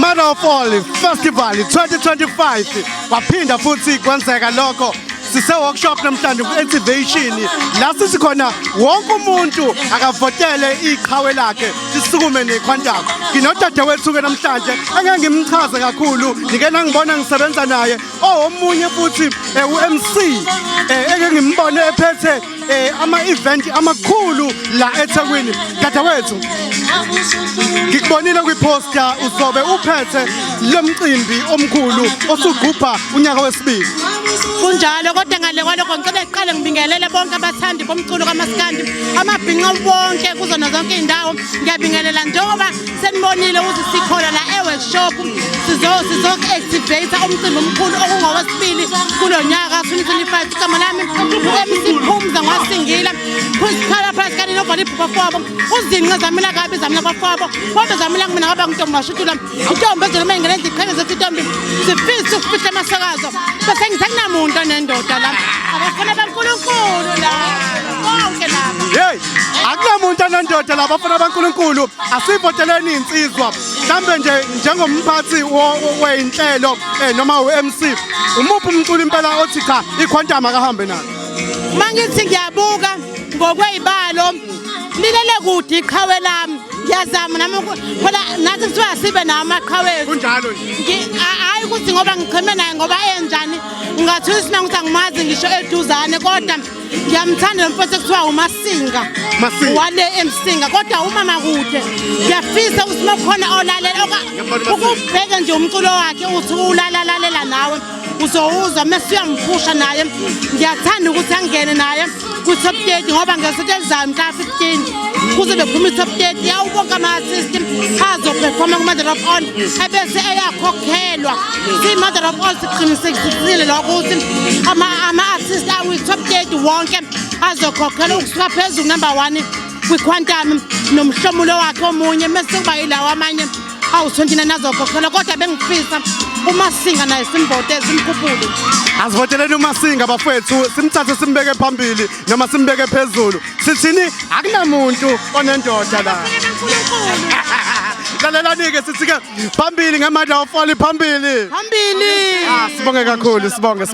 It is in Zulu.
ngeMother of All Festival 2025 waphinda futhi kwenzeka lokho sise workshop namhlanje ku-activation la sikhona wonke umuntu akavotele iqhawe lakhe sisukume neQuantum. Nginodadewethu ke namhlanje engeke ngimchaze kakhulu ngike ngibona ngisebenza naye omunye futhi uMC engeke ngimbone ephethe ama-event amakhulu la eThekwini. Dadewethu ngikubonile kwiposter uzobe uphethe lo mcimbi omkhulu osugubha unyaka wesibili. Kunjalo kodwa ngale kwalokho ngicela iqale ngibingelele bonke abathandi bomculo kaMaskandi amabhinqa bonke kuzona zonke indawo ngiyabingelela njengoba senibonile ukuthi sikhona la e-workshop sizo-activate umcimbi omkhulu okungowesibili kulo nyaka 2025 igama lami uMC Phumza Ngwasingila Phusiphala Phakathi novali bafowabo uzinqe zamila kabi zamila bafowabo bonke zamila mina ngaba ngintombi bashutula intombi ezoluma ingene iziqhele zesintombi sifisa ukufihla amasakazo bese ngithakunamuntu nendoda la abafana baNkulunkulu la bonke la hey akunamuntu anendoda la abafana baNkulunkulu asivoteleni insizwa mhlambe nje njengomphathi weinhlelo noma uMC umuphi umculo impela othi cha iQuantum akahambe nayo. Mangithi ngiyabuka ngokwezibalo lilele kude iqhawe lami ngiyazama nami phela nathi kuthiwa sibe namaqhawe kunjalo hayi ukuthi ngoba ngicheme naye ngoba enjani ngathi isina ukuthi angimazi ngisho eduzane kodwa ngiyamthanda lo mfowethu kuthiwa uMasinga wale eMsinga kodwa umama kude ngiyafisa ukuthi makhona olalela ukubheka nje umculo wakhe uthi ulalalela nawe uzowuzwa mase uyamphusha naye ngiyathanda ukuthi angene naye ku-top 30 ngoba ngesetshenziswayo mhla 15 kuze bephuma i-top 30 yawubonke ama-artist azoperforma ku-Mother of All ebese eyakhokhelwa si-Mother of All siqinisekisile lokho ukuthi ama-artist awi-top 30 wonke azokhokhelwa ukusuka phezulu number 1 kwiQuantum nomhlomulo wakhe omunye mase kuba yilawo amanye awu-29 azokhokhelwa kodwa bengifisa uMasinga naye simvote simkhuphule. Asivoteleni uMasinga bafowethu simthathe simbeke phambili noma simbeke phezulu. Sithini akunamuntu onendoda la. Lalelani ke sithi ke phambili ngeMother of All phambili. Phambili. Sibonge kakhulu sibonge.